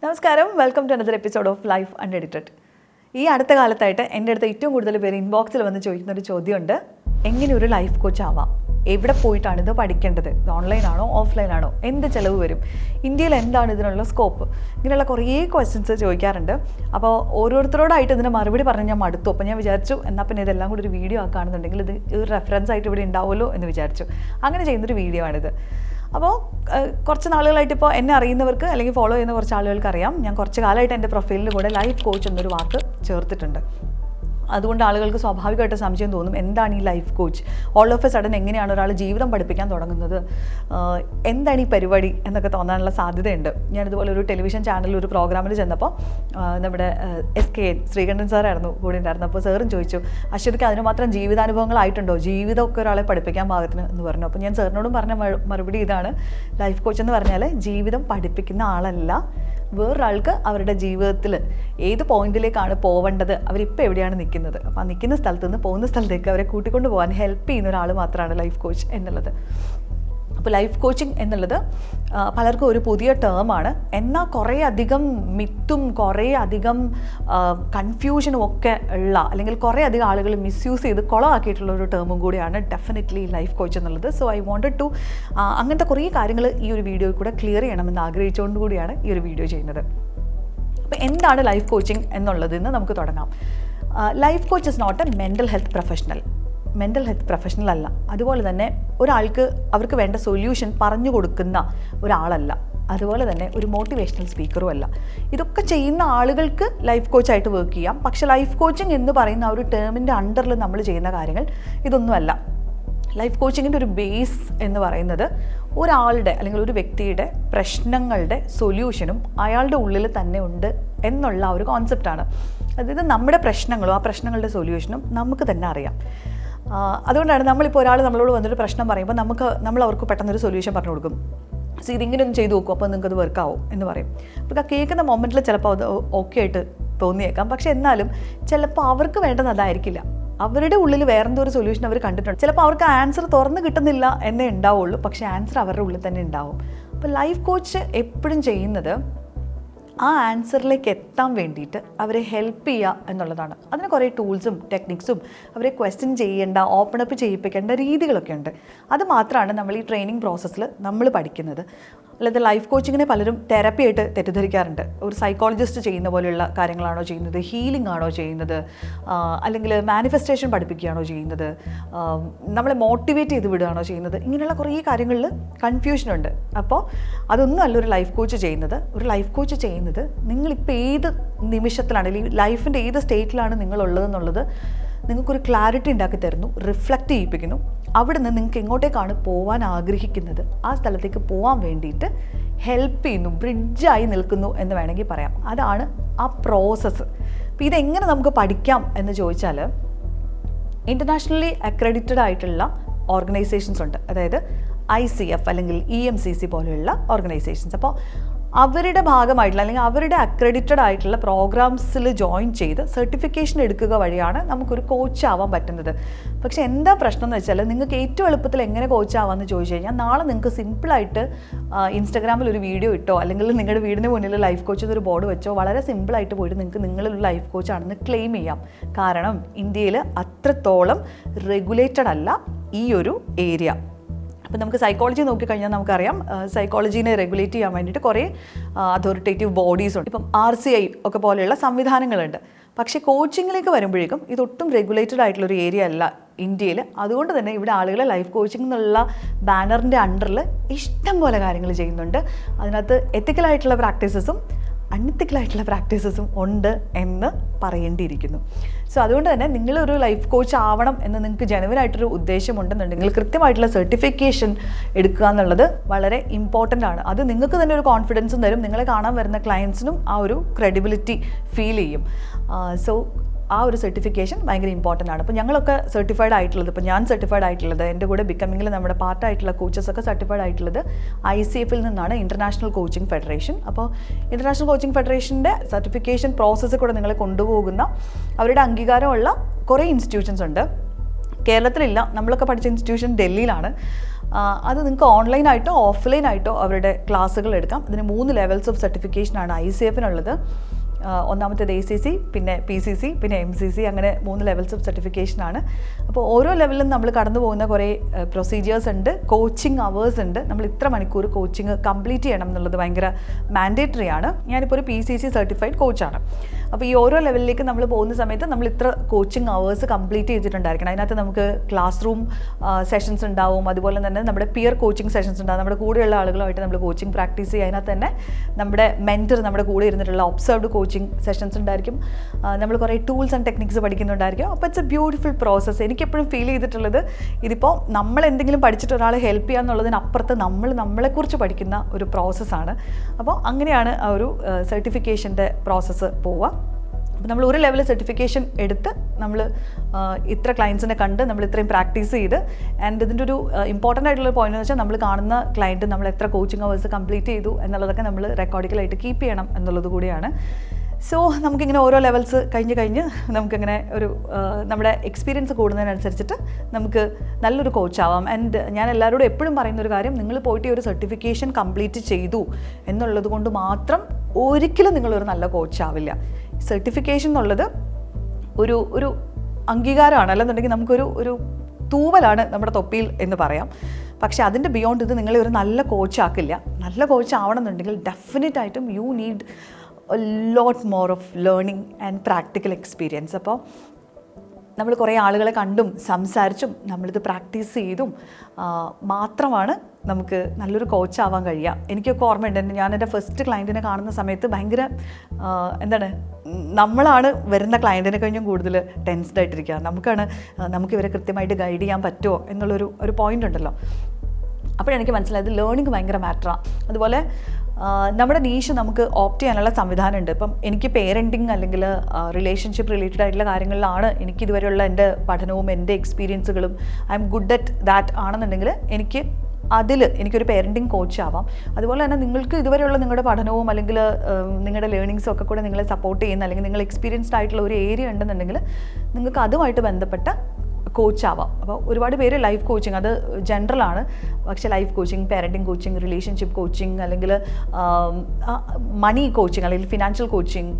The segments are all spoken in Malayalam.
നമസ്കാരം, welcome to another episode of life unedited. ഈ അടുത്ത കാലത്തായിട്ട് എൻ്റെ അടുത്ത് ഏറ്റവും കൂടുതൽ പേര് ഇൻബോക്സിൽ വന്ന് ചോദിക്കുന്നൊരു ചോദ്യമുണ്ട്, എങ്ങനെ ഒരു ലൈഫ് കോച്ച് ആവാം, എവിടെ പോയിട്ടാണ് ഇത് പഠിക്കേണ്ടത്, ഇത് ഓൺലൈനാണോ ഓഫ്ലൈനാണോ, എന്ത് ചിലവ് വരും, ഇന്ത്യയിൽ എന്താണ് ഇതിനുള്ള സ്കോപ്പ്, ഇങ്ങനെയുള്ള കുറേ ക്വസ്റ്റ്യൻസ് ചോദിക്കാറുണ്ട്. അപ്പോൾ ഓരോരുത്തരോടായിട്ട് ഇതിന് മറുപടി പറഞ്ഞ് ഞാൻ മടുത്തു. അപ്പോൾ ഞാൻ വിചാരിച്ചു എന്നാൽ പിന്നെ ഇതെല്ലാം കൂടി ഒരു വീഡിയോ ആക്കുകയാണെന്നുണ്ടെങ്കിൽ ഇത് ഒരു റെഫറൻസ് ആയിട്ട് ഇവിടെ ഉണ്ടാവുമല്ലോ എന്ന് വിചാരിച്ചു. അങ്ങനെ ചെയ്യുന്നൊരു വീഡിയോ ആണിത്. അപ്പോൾ കുറച്ച് നാളുകളായിട്ട് ഇപ്പോൾ എന്നെ അറിയുന്നവർക്ക് അല്ലെങ്കിൽ ഫോളോ ചെയ്യുന്ന കുറച്ച് ആളുകൾക്ക് അറിയാം, ഞാൻ കുറച്ച് കാലമായിട്ട് എൻ്റെ പ്രൊഫൈലിൽ കൂടെ ലൈഫ് കോച്ച് എന്നൊരു വാക്ക് ചേർത്തിട്ടുണ്ട്. അതുകൊണ്ട് ആളുകൾക്ക് സ്വാഭാവികമായിട്ട് സംശയം തോന്നും, എന്താണ് ഈ life coach, all of A sudden എങ്ങനെയാണ് ഒരാൾ ജീവിതം പഠിപ്പിക്കാൻ തുടങ്ങുന്നത്, എന്താണ് ഈ പരിപാടി എന്നൊക്കെ തോന്നാനുള്ള സാധ്യതയുണ്ട്. ഞാനിതുപോലെ ഒരു ടെലിവിഷൻ ചാനലിൽ ഒരു പ്രോഗ്രാമിൽ ചെന്നപ്പോൾ നമ്മുടെ SK ശ്രീകണ്ഠൻ സാറായിരുന്നു കൂടെ ഉണ്ടായിരുന്നു. അപ്പോൾ സാറും ചോദിച്ചു, അശ്വതിക്ക് അതിന് മാത്രം ജീവിതാനുഭവങ്ങളായിട്ടുണ്ടോ, ജീവിതമൊക്കെ ഒരാളെ പഠിപ്പിക്കാൻ പാകത്തിന് എന്ന് പറഞ്ഞു. അപ്പോൾ ഞാൻ സാറിനോടും പറഞ്ഞ മറുപടി ഇതാണ്, ലൈഫ് കോച്ച് എന്ന് പറഞ്ഞാൽ ജീവിതം പഠിപ്പിക്കുന്ന ആളല്ല, വേറൊരാൾക്ക് അവരുടെ ജീവിതത്തിൽ ഏത് പോയിന്റിലേക്കാണ് പോവേണ്ടത്, അവരിപ്പോൾ എവിടെയാണ് നിൽക്കുന്നത്, അപ്പോൾ ആ നിൽക്കുന്ന സ്ഥലത്ത് നിന്ന് പോകുന്ന സ്ഥലത്തേക്ക് അവരെ കൂട്ടിക്കൊണ്ട് പോകാൻ ഹെൽപ്പ് ചെയ്യുന്ന ഒരാൾ മാത്രമാണ് ലൈഫ് കോച്ച് എന്നുള്ളത്. അപ്പോൾ ലൈഫ് കോച്ചിങ് എന്നുള്ളത് പലർക്കും ഒരു പുതിയ ടേമാണ്. എന്നാൽ കുറേ അധികം മിത്തും കുറേ അധികം കൺഫ്യൂഷനും ഒക്കെ ഉള്ള, അല്ലെങ്കിൽ കുറേ അധികം ആളുകൾ മിസ്യൂസ് ചെയ്ത് കുളമാക്കിയിട്ടുള്ള ഒരു ടേമും കൂടിയാണ് ഡെഫിനറ്റ്ലി ലൈഫ് കോച്ച് എന്നുള്ളത്. സോ ഐ വാണ്ടഡ് ടു അങ്ങനത്തെ കുറേ കാര്യങ്ങൾ ഈ ഒരു വീഡിയോയിൽ കൂടെ ക്ലിയർ ചെയ്യണമെന്ന് ആഗ്രഹിച്ചുകൊണ്ട് കൂടിയാണ് ഈ ഒരു വീഡിയോ ചെയ്യുന്നത്. അപ്പോൾ എന്താണ് ലൈഫ് കോച്ചിങ് എന്നുള്ളതെന്ന് നമുക്ക് തുടങ്ങാം. Life coach is not a mental health professional അല്ല. അതുപോലെ തന്നെ ഒരാൾക്ക് അവർക്ക് വേണ്ട സൊല്യൂഷൻ പറഞ്ഞു കൊടുക്കുന്ന ഒരാളല്ല. അതുപോലെ തന്നെ ഒരു മോട്ടിവേഷണൽ സ്പീക്കറും അല്ല. ഇതൊക്കെ ചെയ്യുന്ന ആളുകൾക്ക് ലൈഫ് കോച്ചായിട്ട് വർക്ക് ചെയ്യാം. പക്ഷേ ലൈഫ് കോച്ചിങ് എന്ന് പറയുന്ന ആ ഒരു ടേമിൻ്റെ അണ്ടറിൽ നമ്മൾ ചെയ്യുന്ന കാര്യങ്ങൾ ഇതൊന്നുമല്ല. ലൈഫ് കോച്ചിങ്ങിൻ്റെ ഒരു ബേസ് എന്ന് പറയുന്നത് ഒരാളുടെ അല്ലെങ്കിൽ ഒരു വ്യക്തിയുടെ പ്രശ്നങ്ങളുടെ സൊല്യൂഷനും അയാളുടെ ഉള്ളിൽ തന്നെ ഉണ്ട് എന്നുള്ള ആ ഒരു കോൺസെപ്റ്റാണ്. അതായത് നമ്മുടെ പ്രശ്നങ്ങളും ആ പ്രശ്നങ്ങളുടെ സൊല്യൂഷനും നമുക്ക് തന്നെ അറിയാം. അതുകൊണ്ടാണ് നമ്മളിപ്പോൾ ഒരാൾ നമ്മളോട് വന്നൊരു പ്രശ്നം പറയുമ്പോൾ നമ്മൾ അവർക്ക് പെട്ടെന്നൊരു സൊല്യൂഷൻ പറഞ്ഞു കൊടുക്കും. സോ ഇതിങ്ങനെ ഒന്ന് ചെയ്ത് നോക്കും, അപ്പോൾ നിങ്ങൾക്കത് വർക്കാവും എന്ന് പറയും. അപ്പോൾ ആ കേൾക്കുന്ന മൊമെൻറ്റിൽ ചിലപ്പോൾ അത് ഓക്കെ ആയിട്ട് തോന്നിയേക്കാം. പക്ഷെ എന്നാലും ചിലപ്പോൾ അവർക്ക് വേണ്ടത് അതായിരിക്കില്ല. അവരുടെ ഉള്ളിൽ വേറെന്തോ ഒരു സൊല്യൂഷൻ അവർ കണ്ടിട്ടുണ്ട്. ചിലപ്പോൾ അവർക്ക് ആൻസർ തുറന്ന് കിട്ടുന്നില്ല എന്നേ ഉണ്ടാവുള്ളൂ, പക്ഷേ ആൻസർ അവരുടെ ഉള്ളിൽ തന്നെ ഉണ്ടാവും. അപ്പോൾ ലൈഫ് കോച്ച് എപ്പോഴും ചെയ്യുന്നത് ആ ആൻസറിലേക്ക് എത്താൻ വേണ്ടിയിട്ട് അവരെ ഹെൽപ്പ് ചെയ്യുക എന്നുള്ളതാണ്. അതിന് കുറേ ടൂൾസും ടെക്നിക്സും അവരെ ക്വസ്റ്റ്യൻ ചെയ്യേണ്ട, ഓപ്പൺ അപ്പ് ചെയ്യിപ്പിക്കേണ്ട രീതികളൊക്കെ ഉണ്ട്. അത് മാത്രമാണ് നമ്മൾ ഈ ട്രെയിനിങ് പ്രോസസ്സിൽ നമ്മൾ പഠിക്കുന്നത്. അല്ലാതെ ലൈഫ് കോച്ചിങ്ങിനെ പലരും തെറപ്പി ആയിട്ട് തെറ്റിദ്ധരിക്കാറുണ്ട്. ഒരു സൈക്കോളജിസ്റ്റ് ചെയ്യുന്ന പോലെയുള്ള കാര്യങ്ങളാണോ ചെയ്യുന്നത്, ഹീലിംഗ് ആണോ ചെയ്യുന്നത്, അല്ലെങ്കിൽ മാനിഫെസ്റ്റേഷൻ പഠിപ്പിക്കുകയാണോ ചെയ്യുന്നത്, നമ്മളെ മോട്ടിവേറ്റ് ചെയ്ത് വിടുകയാണോ ചെയ്യുന്നത്, ഇങ്ങനെയുള്ള കുറേ കാര്യങ്ങളിൽ കൺഫ്യൂഷനുണ്ട്. അപ്പോൾ അതൊന്നും അല്ല ഒരു ലൈഫ് കോച്ച് ചെയ്യുന്നത്. ഒരു ലൈഫ് കോച്ച് ചെയ്യുന്നത് നിങ്ങളിപ്പോൾ ഏത് നിമിഷത്തിലാണ്, അല്ലെങ്കിൽ ലൈഫിൻ്റെ ഏത് സ്റ്റേറ്റിലാണ് നിങ്ങളുള്ളതെന്നുള്ളത് നിങ്ങൾക്കൊരു ക്ലാരിറ്റി ഉണ്ടാക്കി തരുന്നു, റിഫ്ലക്റ്റ് ചെയ്യിപ്പിക്കുന്നു. അവിടെ നിന്ന് നിങ്ങൾക്ക് എങ്ങോട്ടേക്കാണ് പോകാൻ ആഗ്രഹിക്കുന്നത് ആ സ്ഥലത്തേക്ക് പോകാൻ വേണ്ടിയിട്ട് ഹെൽപ്പ് ചെയ്യുന്നു, ബ്രിഡ്ജായി നിൽക്കുന്നു എന്ന് വേണമെങ്കിൽ പറയാം. അതാണ് ആ പ്രോസസ്സ്. അപ്പോൾ ഇതെങ്ങനെ നമുക്ക് പഠിക്കാം എന്ന് ചോദിച്ചാൽ, ഇൻ്റർനാഷണലി അക്രഡിറ്റഡ് ആയിട്ടുള്ള ഓർഗനൈസേഷൻസ് ഉണ്ട്. അതായത് ICF അല്ലെങ്കിൽ EMCC പോലെയുള്ള ഓർഗനൈസേഷൻസ്. അപ്പോൾ അവരുടെ ഭാഗമായിട്ടുള്ള അല്ലെങ്കിൽ അവരുടെ അക്രഡിറ്റഡ് ആയിട്ടുള്ള പ്രോഗ്രാംസിൽ ജോയിൻ ചെയ്ത് സർട്ടിഫിക്കേഷൻ എടുക്കുക വഴിയാണ് നമുക്കൊരു കോച്ച് ആവാൻ പറ്റുന്നത്. പക്ഷേ എന്താ പ്രശ്നം എന്ന് വെച്ചാൽ, നിങ്ങൾക്ക് ഏറ്റവും എളുപ്പത്തിൽ എങ്ങനെ കോച്ച് ആവാമെന്ന് ചോദിച്ചു കഴിഞ്ഞാൽ, നാളെ നിങ്ങൾക്ക് സിമ്പിളായിട്ട് ഇൻസ്റ്റാഗ്രാമിൽ ഒരു വീഡിയോ ഇട്ടോ അല്ലെങ്കിൽ നിങ്ങളുടെ വീടിന് മുന്നിൽ ലൈഫ് കോച്ച് എന്നൊരു ബോർഡ് വെച്ചോ വളരെ സിമ്പിളായിട്ട് പോയിട്ട് നിങ്ങൾക്ക് നിങ്ങളൊരു ലൈഫ് കോച്ചാണെന്ന് ക്ലെയിം ചെയ്യാം. കാരണം ഇന്ത്യയിൽ അത്രത്തോളം റെഗുലേറ്റഡ് അല്ല ഈ ഒരു ഏരിയ. അപ്പോൾ നമുക്ക് സൈക്കോളജി നോക്കിക്കഴിഞ്ഞാൽ നമുക്കറിയാം, സൈക്കോളജീനെ റെഗുലേറ്റ് ചെയ്യാൻ വേണ്ടിയിട്ട് കുറേ അതോറിറ്റേറ്റീവ് ബോഡീസ് ഉണ്ട്. ഇപ്പം RCI ഒക്കെ പോലെയുള്ള സംവിധാനങ്ങളുണ്ട്. പക്ഷേ കോച്ചിങ്ങിലേക്ക് വരുമ്പോഴേക്കും ഇതൊട്ടും റെഗുലേറ്റഡ് ആയിട്ടുള്ളൊരു ഏരിയ അല്ല ഇന്ത്യയിൽ. അതുകൊണ്ട് തന്നെ ഇവിടെ ആളുകൾ ലൈഫ് കോച്ചിങ് എന്നുള്ള ബാനറിൻ്റെ അണ്ടറിൽ ഇഷ്ടം പോലെ കാര്യങ്ങൾ ചെയ്യുന്നുണ്ട്. അതിനകത്ത് എത്തിക്കലായിട്ടുള്ള പ്രാക്ടീസസും അൺഎത്തിക്കലായിട്ടുള്ള പ്രാക്ടീസസും ഉണ്ട് എന്ന് പറയേണ്ടിയിരിക്കുന്നു. സോ അതുകൊണ്ട് തന്നെ നിങ്ങളൊരു ലൈഫ് കോച്ച് ആവണം എന്ന് നിങ്ങൾക്ക് ജനുവനായിട്ടൊരു ഉദ്ദേശമുണ്ടെന്നുണ്ടെങ്കിൽ കൃത്യമായിട്ടുള്ള സർട്ടിഫിക്കേഷൻ എടുക്കുക എന്നുള്ളത് വളരെ ഇമ്പോർട്ടൻ്റ് ആണ്. അത് നിങ്ങൾക്ക് തന്നെ ഒരു കോൺഫിഡൻസും തരും, നിങ്ങളെ കാണാൻ വരുന്ന ക്ലയൻസിനും ആ ഒരു ക്രെഡിബിലിറ്റി ഫീൽ ചെയ്യും. സോ ആ ഒരു സർട്ടിഫിക്കേഷൻ ഭയങ്കര ഇമ്പോർട്ടൻ്റ് ആണ്. അപ്പോൾ ഞങ്ങളൊക്കെ സർട്ടിഫൈഡ് ആയിട്ടുള്ളത്, ഇപ്പോൾ ഞാൻ സർട്ടിഫൈഡ് ആയിട്ടുള്ളത്, എൻ്റെ കൂടെ ബിക്കമിങ്ങിൽ നമ്മുടെ പാർട്ടായിട്ടുള്ള കോച്ചസൊക്കെ സർട്ടിഫൈഡ് ആയിട്ടുള്ളത് ICF നിന്നാണ്, ഇൻ്റർനാഷണൽ കോച്ചിങ് ഫെഡറേഷൻ. അപ്പോൾ ഇൻ്റർനാഷണൽ കോച്ചിങ് ഫെഡറേഷൻ്റെ സർട്ടിഫിക്കേഷൻ പ്രോസസ്സിൽ കൂടെ നിങ്ങളെ കൊണ്ടുപോകുന്ന അവരുടെ അംഗീകാരമുള്ള കുറേ ഇൻസ്റ്റിറ്റ്യൂഷൻസ് ഉണ്ട്. കേരളത്തിലില്ല, നമ്മളൊക്കെ പഠിച്ച ഇൻസ്റ്റിറ്റ്യൂഷൻ ഡൽഹിയിലാണ്. അത് നിങ്ങൾക്ക് ഓൺലൈനായിട്ടോ ഓഫ്ലൈനായിട്ടോ അവരുടെ ക്ലാസ്സുകൾ എടുക്കാം. ഇതിന് 3 ലെവൽസ് ഓഫ് സർട്ടിഫിക്കേഷനാണ് ICF-നുള്ളത്. ഒന്നാമത്തേത് ACC, പിന്നെ PCC, പിന്നെ MCC, അങ്ങനെ 3 ലെവൽസ് ഓഫ് സർട്ടിഫിക്കേഷനാണ്. അപ്പോൾ ഓരോ ലെവലിലും നമ്മൾ കടന്നു പോകുന്ന കുറേ പ്രൊസീജിയേഴ്സ് ഉണ്ട്, കോച്ചിങ് അവേഴ്സ് ഉണ്ട്. നമ്മൾ ഇത്ര മണിക്കൂർ കോച്ചിങ് കംപ്ലീറ്റ് ചെയ്യണം എന്നുള്ളത് ഭയങ്കര മാൻഡേറ്ററി ആണ്. ഞാനിപ്പോൾ ഒരു PCC സർട്ടിഫൈഡ് കോച്ചാണ്. അപ്പോൾ ഈ ഓരോ ലെവലിലേക്ക് നമ്മൾ പോകുന്ന സമയത്ത് നമ്മൾ ഇത്ര കോച്ചിങ് അവേഴ്സ് കംപ്ലീറ്റ് ചെയ്തിട്ടുണ്ടായിരിക്കണം. അതിനകത്ത് നമുക്ക് ക്ലാസ് റൂം സെഷൻസ് ഉണ്ടാവും, അതുപോലെ തന്നെ നമ്മുടെ പിയർ കോച്ചിങ് സെഷൻസ് ഉണ്ടാകും. നമ്മുടെ കൂടെയുള്ള ആളുകളുമായിട്ട് നമ്മൾ കോച്ചിങ് പ്രാക്ടീസ് ചെയ്യുക. അതിനകത്ത് തന്നെ നമ്മുടെ മെൻറ്റർ, നമ്മുടെ കൂടെ ഇരുന്നിട്ടുള്ള ഒബ്സർവ്ഡ് കോച്ചിങ് സെഷൻസ് ഉണ്ടായിരിക്കും. നമ്മൾ കുറേ ടൂൾസ് ആൻഡ് ടെക്നിക്സ് പഠിക്കുന്നുണ്ടായിരിക്കും. അപ്പോൾ ഇറ്റ്സ് എ ബ്യൂട്ടിഫുൾ പ്രോസസ്സ്. എനിക്കെപ്പോഴും ഫീൽ ചെയ്തിട്ടുള്ളത് ഇതിപ്പോൾ നമ്മൾ എന്തെങ്കിലും പഠിച്ചിട്ട് ഒരാളെ ഹെൽപ്പ് ചെയ്യുക എന്നുള്ളതിനപ്പുറത്ത് നമ്മളെക്കുറിച്ച് പഠിക്കുന്ന ഒരു പ്രോസസ്സാണ്. അപ്പോൾ അങ്ങനെയാണ് ആ ഒരു സർട്ടിഫിക്കേഷൻ്റെ പ്രോസസ്സ് പോവുക. അപ്പോൾ നമ്മൾ ഒരു ലെവൽ സർട്ടിഫിക്കേഷൻ എടുത്ത് നമ്മൾ ഇത്ര ക്ലയൻസിനെ കണ്ട് നമ്മൾ ഇത്രയും പ്രാക്ടീസ് ചെയ്ത്, ആൻഡ് ഇതിൻ്റെ ഒരു ഇമ്പോർട്ടൻ്റ് ആയിട്ടുള്ള പോയിന്റ് എന്ന് വെച്ചാൽ നമ്മൾ കാണുന്ന ക്ലയൻറ്റ് നമ്മൾ എത്ര കോച്ചിങ് അവേഴ്സ് കംപ്ലീറ്റ് ചെയ്തു എന്നുള്ളതൊക്കെ നമ്മൾ റെക്കോർഡിക്കലായിട്ട് കീപ്പ് ചെയ്യണം എന്നുള്ളത് കൂടിയാണ്. സോ നമുക്കിങ്ങനെ ഓരോ ലെവൽസ് കഴിഞ്ഞ് നമുക്കിങ്ങനെ ഒരു നമ്മുടെ എക്സ്പീരിയൻസ് കൂടുന്നതിനനുസരിച്ചിട്ട് നമുക്ക് നല്ലൊരു കോച്ചാവാം. ആൻഡ് ഞാൻ എല്ലാവരോടും എപ്പോഴും പറയുന്നൊരു കാര്യം, നിങ്ങൾ പോയിട്ട് ഒരു സർട്ടിഫിക്കേഷൻ കംപ്ലീറ്റ് ചെയ്തു എന്നുള്ളത് കൊണ്ട് മാത്രം ഒരിക്കലും നിങ്ങളൊരു നല്ല കോച്ചാവില്ല. സർട്ടിഫിക്കേഷൻ എന്നുള്ളത് ഒരു അംഗീകാരമാണ്, അല്ലെന്നുണ്ടെങ്കിൽ നമുക്കൊരു തൂവലാണ് നമ്മുടെ തൊപ്പിയിൽ എന്ന് പറയാം. പക്ഷേ അതിൻ്റെ ബിയോണ്ട് ഇത് നിങ്ങളെ ഒരു നല്ല കോച്ചാക്കില്ല. നല്ല കോച്ച് ആവണമെന്നുണ്ടെങ്കിൽ ഡെഫിനറ്റായിട്ടും you need a lot more of learning and practical experience. അപ്പോൾ നമ്മൾ കുറേ ആളുകളെ കണ്ടും സംസാരിച്ചും നമ്മളിത് പ്രാക്ടീസ് ചെയ്തും മാത്രമാണ് നമുക്ക് നല്ലൊരു കോച്ചാവാൻ കഴിയുക. എനിക്കൊക്കെ ഓർമ്മയുണ്ട്, ഞാൻ എൻ്റെ ഫസ്റ്റ് ക്ലയൻറ്റിനെ കാണുന്ന സമയത്ത് ഭയങ്കര നമ്മളാണ് വരുന്ന ക്ലയൻറ്റിനെ കഴിഞ്ഞും കൂടുതൽ ടെൻസ്ഡ് ആയിട്ടിരിക്കുക. നമുക്കിവരെ കൃത്യമായിട്ട് ഗൈഡ് ചെയ്യാൻ പറ്റുമോ എന്നുള്ളൊരു പോയിൻ്റ് ഉണ്ടല്ലോ. അപ്പോഴെനിക്ക് മനസ്സിലായത് ലേണിംഗ് ഭയങ്കര മാറ്ററാണ്. അതുപോലെ നമ്മുടെ നീഷ് നമുക്ക് ഓപ്റ്റ് ചെയ്യാനുള്ള സംവിധാനമുണ്ട്. ഇപ്പം എനിക്ക് പേരൻറ്റിങ് അല്ലെങ്കിൽ റിലേഷൻഷിപ്പ് റിലേറ്റഡ് ആയിട്ടുള്ള കാര്യങ്ങളിലാണ് എനിക്കിതുവരെയുള്ള എൻ്റെ പഠനവും എൻ്റെ എക്സ്പീരിയൻസുകളും I am good at that ആണെന്നുണ്ടെങ്കിൽ എനിക്കൊരു പേരൻറ്റിങ് കോച്ച് ആവാം. അതുപോലെ തന്നെ നിങ്ങൾക്ക് ഇതുവരെയുള്ള നിങ്ങളുടെ പഠനവും അല്ലെങ്കിൽ നിങ്ങളുടെ ലേണിങ്സും ഒക്കെ കൂടെ നിങ്ങളെ സപ്പോർട്ട് ചെയ്യുന്ന, അല്ലെങ്കിൽ നിങ്ങൾ എക്സ്പീരിയൻസ്ഡ് ആയിട്ടുള്ള ഒരു ഏരിയ ഉണ്ടെന്നുണ്ടെങ്കിൽ നിങ്ങൾക്ക് അതുമായിട്ട് ബന്ധപ്പെട്ട കോച്ചാവാം. അപ്പോൾ ഒരുപാട് പേര് ലൈഫ് കോച്ചിങ്, അത് ജനറലാണ്, പക്ഷേ life coaching, parenting coaching, relationship coaching, അല്ലെങ്കിൽ മണി കോച്ചിങ്, അല്ലെങ്കിൽ ഫിനാൻഷ്യൽ കോച്ചിങ്,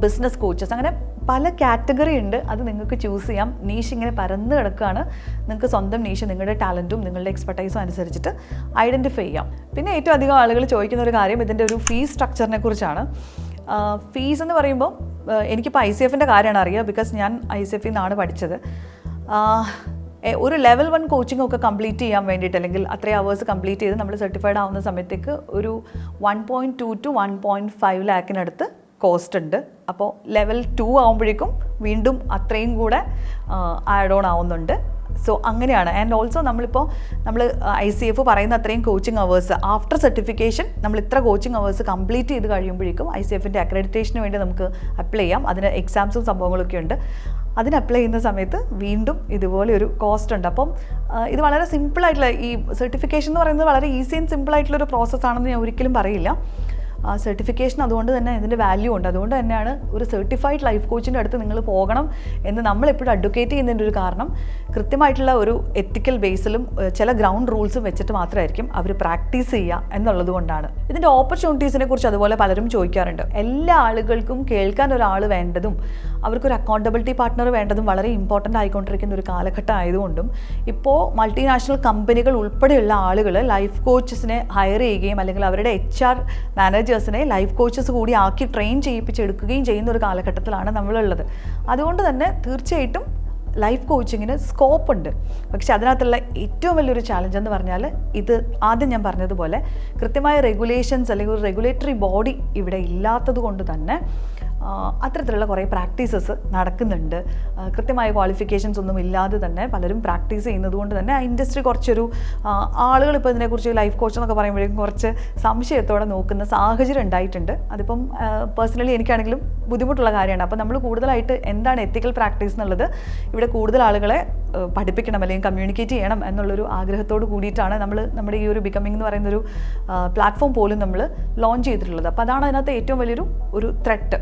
ബിസിനസ് കോച്ചസ്, അങ്ങനെ പല കാറ്റഗറി ഉണ്ട്. അത് നിങ്ങൾക്ക് ചൂസ് ചെയ്യാം. നീഷ് ഇങ്ങനെ പരന്ന് കിടക്കുകയാണ്. നിങ്ങൾക്ക് സ്വന്തം നീഷ് നിങ്ങളുടെ ടാലൻറ്റും നിങ്ങളുടെ എക്സ്പെർട്ടൈസും അനുസരിച്ചിട്ട് ഐഡൻറ്റിഫൈ ചെയ്യാം. പിന്നെ ഏറ്റവും അധികം ആളുകൾ ചോദിക്കുന്ന ഒരു കാര്യം ഇതിൻ്റെ ഒരു ഫീസ് സ്ട്രക്ചറിനെ കുറിച്ചാണ്. ഫീസ് എന്ന് പറയുമ്പോൾ എനിക്കിപ്പോൾ ICF-ൻ്റെ കാര്യമാണ് അറിയുക, ബിക്കോസ് ഞാൻ ICF-ൽ നിന്നാണ് പഠിച്ചത്. ഒരു ലെവൽ 1 കോച്ചിങ് ഒക്കെ കംപ്ലീറ്റ് ചെയ്യാൻ വേണ്ടിയിട്ട്, അല്ലെങ്കിൽ അത്രയും അവേഴ്സ് കംപ്ലീറ്റ് ചെയ്ത് നമ്മൾ സർട്ടിഫൈഡ് ആവുന്ന സമയത്തേക്ക് ഒരു 1.2 to 1.5 ലാഖിനടുത്ത് കോസ്റ്റ് ഉണ്ട്. അപ്പോൾ ലെവൽ 2 ആകുമ്പോഴേക്കും വീണ്ടും അത്രയും കൂടെ ആഡ് ഓൺ ആവുന്നുണ്ട്. സോ അങ്ങനെയാണ്. ആൻഡ് ഓൾസോ നമ്മൾ ICF പറയുന്ന അത്രയും കോച്ചിങ് അവേഴ്സ് ആഫ്റ്റർ സർട്ടിഫിക്കേഷൻ നമ്മൾ ഇത്ര കോച്ചിങ് അവേഴ്സ് കംപ്ലീറ്റ് ചെയ്ത് കഴിയുമ്പോഴേക്കും ICF-ൻ്റെ അക്രഡിറ്റേഷന് വേണ്ടി നമുക്ക് അപ്ലൈ ചെയ്യാം. അതിന് എക്സാംസും സംഭവങ്ങളൊക്കെ ഉണ്ട്. അതിന് അപ്ലൈ ചെയ്യുന്ന സമയത്ത് വീണ്ടും ഇതുപോലെ ഒരു കോസ്റ്റ് ഉണ്ട്. അപ്പം ഇത് വളരെ സിമ്പിളായിട്ടുള്ള, ഈ സർട്ടിഫിക്കേഷൻ എന്ന് പറയുന്നത് വളരെ ഈസി ആൻഡ് സിമ്പിളായിട്ടുള്ളൊരു പ്രോസസ്സാണെന്ന് ഞാൻ ഒരിക്കലും പറയില്ല. സർട്ടിഫിക്കേഷൻ അതുകൊണ്ട് തന്നെ ഇതിൻ്റെ വാല്യൂ ഉണ്ട്. അതുകൊണ്ട് തന്നെയാണ് ഒരു സർട്ടിഫൈഡ് ലൈഫ് കോച്ചിൻ്റെ അടുത്ത് നിങ്ങൾ പോകണം എന്ന് നമ്മളെപ്പോഴും അഡ്വക്കേറ്റ് ചെയ്യുന്നതിൻ്റെ ഒരു കാരണം, കൃത്യമായിട്ടുള്ള ഒരു എത്തിക്കൽ ബേസിലും ചില ഗ്രൗണ്ട് റൂൾസും വെച്ചിട്ട് മാത്രമായിരിക്കും അവർ പ്രാക്ടീസ് ചെയ്യുക എന്നുള്ളത് കൊണ്ടാണ്. ഇതിൻ്റെ ഓപ്പർച്യൂണിറ്റീസിനെ കുറിച്ച് അതുപോലെ പലരും ചോദിക്കാറുണ്ട്. എല്ലാ ആളുകൾക്കും കേൾക്കാൻ ഒരാൾ വേണ്ടതും അവർക്കൊരു അക്കൗണ്ടബിലിറ്റി പാർട്ട്ണർ വേണ്ടതും വളരെ ഇമ്പോർട്ടൻ്റ് ആയിക്കൊണ്ടിരിക്കുന്ന ഒരു കാലഘട്ടം ആയതുകൊണ്ടും ഇപ്പോൾ മൾട്ടിനാഷണൽ കമ്പനികൾ ഉൾപ്പെടെയുള്ള ആളുകൾ ലൈഫ് കോച്ചസിനെ ഹയർ ചെയ്യുകയും അല്ലെങ്കിൽ അവരുടെ HR മാനേജേഴ്സിനെ ലൈഫ് കോച്ചസ് കൂടി ആക്കി ട്രെയിൻ ചെയ്യിപ്പിച്ചെടുക്കുകയും ചെയ്യുന്ന ഒരു കാലഘട്ടത്തിലാണ് നമ്മളുള്ളത്. അതുകൊണ്ട് തന്നെ തീർച്ചയായിട്ടും ലൈഫ് കോച്ചിങ്ങിന് സ്കോപ്പ് ഉണ്ട്. പക്ഷെ അതിനകത്തുള്ള ഏറ്റവും വലിയൊരു ചാലഞ്ച് എന്ന് പറഞ്ഞാൽ, ഇത് ആദ്യം ഞാൻ പറഞ്ഞതുപോലെ കൃത്യമായ റെഗുലേഷൻസ് അല്ലെങ്കിൽ ഒരു റെഗുലേറ്ററി ബോഡി ഇവിടെ ഇല്ലാത്തത് കൊണ്ട് തന്നെ അത്തരത്തിലുള്ള കുറേ പ്രാക്ടീസസ് നടക്കുന്നുണ്ട്. കൃത്യമായ ക്വാളിഫിക്കേഷൻസ് ഒന്നും ഇല്ലാതെ തന്നെ പലരും പ്രാക്ടീസ് ചെയ്യുന്നത് കൊണ്ട് തന്നെ ആ ഇൻഡസ്ട്രി കുറച്ചൊരു ആളുകൾ ഇപ്പോൾ ഇതിനെക്കുറിച്ച് ലൈഫ് കോച്ച് എന്നൊക്കെ പറയുമ്പോഴേക്കും കുറച്ച് സംശയത്തോടെ നോക്കുന്ന സാഹചര്യം ഉണ്ടായിട്ടുണ്ട്. അതിപ്പം പേഴ്സണലി എനിക്കാണെങ്കിലും ബുദ്ധിമുട്ടുള്ള കാര്യമാണ്. അപ്പോൾ നമ്മൾ കൂടുതലായിട്ട് എന്താണ് എത്തിക്കൽ പ്രാക്ടീസ് എന്നുള്ളത് ഇവിടെ കൂടുതൽ ആളുകളെ പഠിപ്പിക്കണം അല്ലെങ്കിൽ കമ്മ്യൂണിക്കേറ്റ് ചെയ്യണം എന്നുള്ളൊരു ആഗ്രഹത്തോട് കൂടിയിട്ടാണ് നമ്മുടെ ഈ ഒരു ബിക്കമിങ് എന്ന് പറയുന്നൊരു പ്ലാറ്റ്ഫോം പോലും നമ്മൾ ലോഞ്ച് ചെയ്തിട്ടുള്ളത്. അപ്പോൾ അതാണ് അതിനകത്ത് ഏറ്റവും വലിയൊരു ത്രെട്ട്.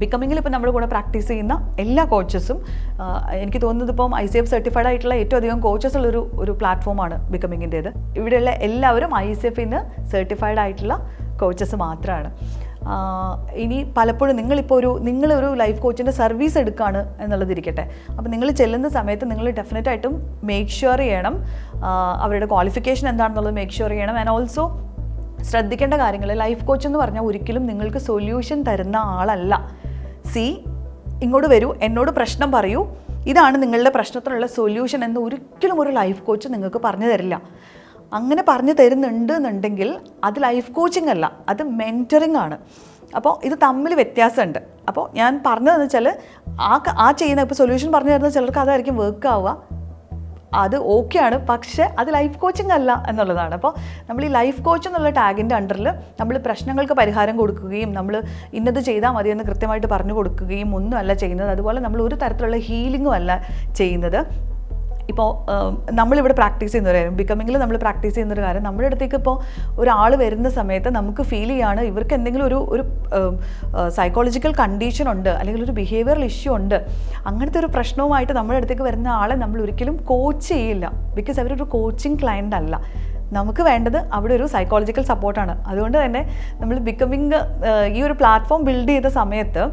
ബിക്കമിങ്ങിൽ ഇപ്പോൾ നമ്മുടെ കൂടെ പ്രാക്ടീസ് ചെയ്യുന്ന എല്ലാ കോച്ചസും എനിക്ക് തോന്നുന്നത് ഇപ്പം ICF സർട്ടിഫൈഡ് ആയിട്ടുള്ള ഏറ്റവും അധികം കോച്ചസ് ഉള്ളൊരു പ്ലാറ്റ്ഫോമാണ് ബിക്കമിങ്ങിൻ്റേത്. ഇവിടെയുള്ള എല്ലാവരും ICF-ന്ന് സർട്ടിഫൈഡ് ആയിട്ടുള്ള കോച്ചസ് മാത്രമാണ്. ഇനി പലപ്പോഴും നിങ്ങളൊരു ലൈഫ് കോച്ചിൻ്റെ സർവീസ് എടുക്കുകയാണ് എന്നുള്ളതിരിക്കട്ടെ. അപ്പോൾ നിങ്ങൾ ചെല്ലുന്ന സമയത്ത് നിങ്ങൾ ഡെഫിനറ്റായിട്ടും മേക്ക് ഷുവർ ചെയ്യണം അവരുടെ ക്വാളിഫിക്കേഷൻ എന്താണെന്നുള്ളത് മേക്ക് ഷുവർ ചെയ്യണം. ആൻഡ് ഓൾസോ ശ്രദ്ധിക്കേണ്ട കാര്യങ്ങൾ, ലൈഫ് കോച്ച് എന്ന് പറഞ്ഞാൽ ഒരിക്കലും നിങ്ങൾക്ക് സൊല്യൂഷൻ തരുന്ന ആളല്ല. ഇങ്ങോട്ട് വരൂ, എന്നോട് പ്രശ്നം പറയൂ, ഇതാണ് നിങ്ങളുടെ പ്രശ്നത്തിനുള്ള സൊല്യൂഷൻ എന്ന് ഒരിക്കലും ഒരു ലൈഫ് കോച്ച് നിങ്ങൾക്ക് പറഞ്ഞു തരില്ല. അങ്ങനെ പറഞ്ഞു തരുന്നുണ്ട് എന്നുണ്ടെങ്കിൽ അത് ലൈഫ് കോച്ചിങ് അല്ല, അത് മെൻറ്ററിങ് ആണ്. അപ്പോൾ ഇത് തമ്മിൽ വ്യത്യാസമുണ്ട്. അപ്പോൾ ഞാൻ പറഞ്ഞതെന്ന് വെച്ചാൽ ആ ചെയ്യുന്ന ഇപ്പോൾ സൊല്യൂഷൻ പറഞ്ഞു തരുന്ന ചിലർക്ക് അതായിരിക്കും വർക്ക് ആവുക, അത് ഓക്കെയാണ്, പക്ഷേ അത് ലൈഫ് കോച്ചിങ് അല്ല എന്നുള്ളതാണ്. അപ്പോൾ നമ്മൾ ഈ ലൈഫ് കോച്ച് എന്നുള്ള ടാഗിൻ്റെ അണ്ടറിൽ നമ്മൾ പ്രശ്നങ്ങൾക്ക് പരിഹാരം കൊടുക്കുകയും നമ്മൾ ഇന്നത് ചെയ്താൽ മതിയെന്ന് കൃത്യമായിട്ട് പറഞ്ഞു കൊടുക്കുകയും ഒന്നുമല്ല ചെയ്യുന്നത്. അതുപോലെ നമ്മൾ ഒരു തരത്തിലുള്ള ഹീലിങ്ങും അല്ല ചെയ്യുന്നത്. ഇപ്പോൾ നമ്മളിവിടെ പ്രാക്ടീസ് ചെയ്യുന്ന ഒരു കാര്യം, ബിക്കമിങ്ങിൽ നമ്മൾ പ്രാക്ടീസ് ചെയ്യുന്നൊരു കാര്യം, നമ്മുടെ അടുത്തേക്ക് ഇപ്പോൾ ഒരാൾ വരുന്ന സമയത്ത് നമുക്ക് ഫീൽ ചെയ്യാണ് ഇവർക്ക് എന്തെങ്കിലും ഒരു സൈക്കോളജിക്കൽ കണ്ടീഷൻ ഉണ്ട്, അല്ലെങ്കിൽ ഒരു ബിഹേവിയറൽ ഇഷ്യൂ ഉണ്ട്, അങ്ങനത്തെ ഒരു പ്രശ്നവുമായിട്ട് നമ്മുടെ അടുത്തേക്ക് വരുന്ന ആളെ നമ്മൾ ഒരിക്കലും കോച്ച് ചെയ്യില്ല. ബിക്കോസ് അവരൊരു കോച്ചിങ് ക്ലയൻ്റ് അല്ല. നമുക്ക് വേണ്ടത് അവിടെ ഒരു സൈക്കോളജിക്കൽ സപ്പോർട്ടാണ്. അതുകൊണ്ട് തന്നെ നമ്മൾ ബിക്കമിങ് ഈ ഒരു പ്ലാറ്റ്ഫോം ബിൽഡ് ചെയ്ത സമയത്ത്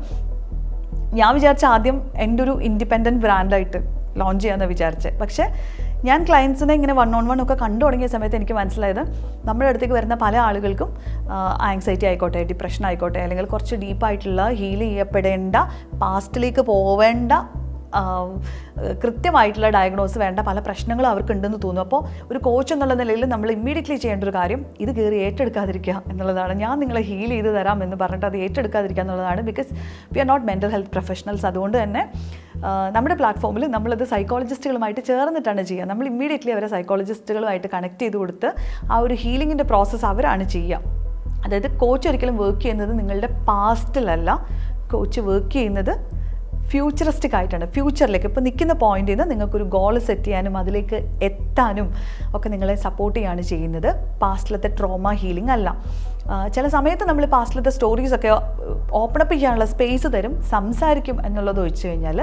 ഞാൻ വിചാരിച്ച ആദ്യം എൻ്റെ ഒരു ഇൻഡിപെൻഡൻറ്റ് ബ്രാൻഡായിട്ട് ലോഞ്ച് ചെയ്യാമെന്ന് വിചാരിച്ചത്. പക്ഷേ ഞാൻ ക്ലയൻസിനെ ഇങ്ങനെ 1-on-1 ഒക്കെ കണ്ടു തുടങ്ങിയ സമയത്ത് എനിക്ക് മനസ്സിലായത് നമ്മുടെ അടുത്തേക്ക് വരുന്ന പല ആളുകൾക്കും ആങ്സൈറ്റി ആയിക്കോട്ടെ, ഡിപ്രഷൻ ആയിക്കോട്ടെ, അല്ലെങ്കിൽ കുറച്ച് ഡീപ്പായിട്ടുള്ള ഹീൽ ചെയ്യപ്പെടേണ്ട, പാസ്റ്റിലേക്ക് പോവേണ്ട, കൃത്യമായിട്ടുള്ള ഡയഗ്നോസ് വേണ്ട പല പ്രശ്നങ്ങളും അവർക്കുണ്ടെന്ന് തോന്നും. അപ്പോൾ ഒരു കോച്ച് എന്നുള്ള നിലയിൽ നമ്മൾ ഇമ്മീഡിയറ്റ്ലി ചെയ്യേണ്ട ഒരു കാര്യം ഇത് കയറി ഏറ്റെടുക്കാതിരിക്കുക എന്നുള്ളതാണ്. ഞാൻ നിങ്ങളെ ഹീൽ ചെയ്ത് തരാം എന്ന് പറഞ്ഞിട്ട് അത് ഏറ്റെടുക്കാതിരിക്കുക എന്നുള്ളതാണ്. Because we are not mental health professionals. അതുകൊണ്ട് തന്നെ നമ്മുടെ പ്ലാറ്റ്ഫോമിൽ നമ്മളത് സൈക്കോളജിസ്റ്റുകളുമായിട്ട് ചേർന്നിട്ടാണ് ചെയ്യുക. നമ്മൾ ഇമ്മീഡിയറ്റ്ലി അവരെ സൈക്കോളജിസ്റ്റുകളുമായിട്ട് കണക്ട് ചെയ്ത് കൊടുത്ത് ആ ഒരു ഹീലിങ്ങിൻ്റെ പ്രോസസ്സ് അവരാണ് ചെയ്യുക. അതായത് കോച്ച് ഒരിക്കലും വർക്ക് ചെയ്യുന്നത് നിങ്ങളുടെ പാസ്റ്റിലല്ല, കോച്ച് വർക്ക് ചെയ്യുന്നത് ഫ്യൂച്ചറിസ്റ്റിക് ആയിട്ടാണ്. ഫ്യൂച്ചറിലേക്ക് ഇപ്പോൾ നിൽക്കുന്ന പോയിന്റിൽ നിന്ന് നിങ്ങൾക്കൊരു ഗോൾ സെറ്റ് ചെയ്യാനും അതിലേക്ക് എത്താനും ഒക്കെ നിങ്ങളെ സപ്പോർട്ട് ചെയ്യുകയാണ് ചെയ്യുന്നത്. പാസ്റ്റിലത്തെ ട്രോമ ഹീലിംഗ് അല്ല. ചില സമയത്ത് നമ്മൾ പാസ്റ്റിലത്തെ സ്റ്റോറീസൊക്കെ ഓപ്പൺ അപ്പ് ചെയ്യാനുള്ള സ്പേസ് തരും, സംസാരിക്കും എന്നുള്ളത് ഒഴിച്ചു കഴിഞ്ഞാൽ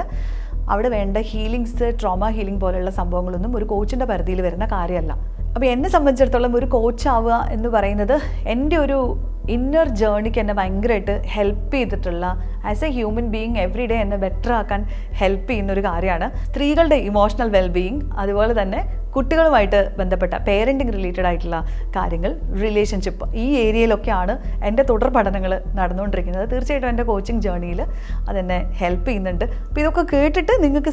അവിടെ വേണ്ട ഹീലിങ്സ്, ട്രോമ ഹീലിംഗ് പോലെയുള്ള സംഭവങ്ങളൊന്നും ഒരു കോച്ചിൻ്റെ പരിധിയിൽ വരുന്ന കാര്യമല്ല. അപ്പോൾ എന്നെ സംബന്ധിച്ചിടത്തോളം ഒരു കോച്ചാവുക എന്ന് പറയുന്നത് എൻ്റെ ഒരു ഇന്നർ ജേർണിക്ക് എന്നെ ഭയങ്കരമായിട്ട് ഹെൽപ്പ് ചെയ്തിട്ടുള്ള, as A human being every day എന്നെ ബെറ്റർ ആക്കാൻ ഹെൽപ്പ് ചെയ്യുന്നൊരു കാര്യമാണ്. സ്ത്രീകളുടെ ഇമോഷണൽ വെൽബീയിങ്, അതുപോലെ തന്നെ കുട്ടികളുമായിട്ട് ബന്ധപ്പെട്ട പേരൻറ്റിങ് റിലേറ്റഡ് ആയിട്ടുള്ള കാര്യങ്ങൾ, റിലേഷൻഷിപ്പ്, ഈ ഏരിയയിലൊക്കെയാണ് എൻ്റെ തുടർ പഠനങ്ങൾ നടന്നുകൊണ്ടിരിക്കുന്നത്. തീർച്ചയായിട്ടും എൻ്റെ കോച്ചിങ് ജേർണിയിൽ അതെന്നെ ഹെൽപ്പ് ചെയ്യുന്നുണ്ട്. അപ്പോൾ ഇതൊക്കെ കേട്ടിട്ട് നിങ്ങൾക്ക്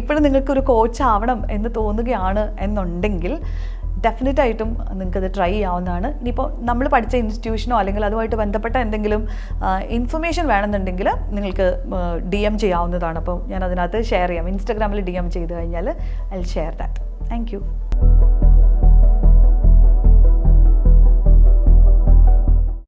ഇപ്പോഴും നിങ്ങൾക്കൊരു കോച്ച് ആവണം എന്ന് തോന്നുകയാണ് എന്നുണ്ടെങ്കിൽ ഡെഫിനറ്റായിട്ടും നിങ്ങൾക്കത് ട്രൈ ചെയ്യാവുന്നതാണ്. ഇനിയിപ്പോൾ നമ്മൾ പഠിച്ച ഇൻസ്റ്റിറ്റ്യൂഷനോ അല്ലെങ്കിൽ അതുമായിട്ട് ബന്ധപ്പെട്ട എന്തെങ്കിലും ഇൻഫർമേഷൻ വേണമെന്നുണ്ടെങ്കിൽ നിങ്ങൾക്ക് DM ചെയ്യാവുന്നതാണ്. അപ്പോൾ ഞാൻ അതിനകത്ത് ഷെയർ ചെയ്യാം. ഇൻസ്റ്റാഗ്രാമിൽ DM ചെയ്ത് കഴിഞ്ഞാൽ I will share that. Thank you.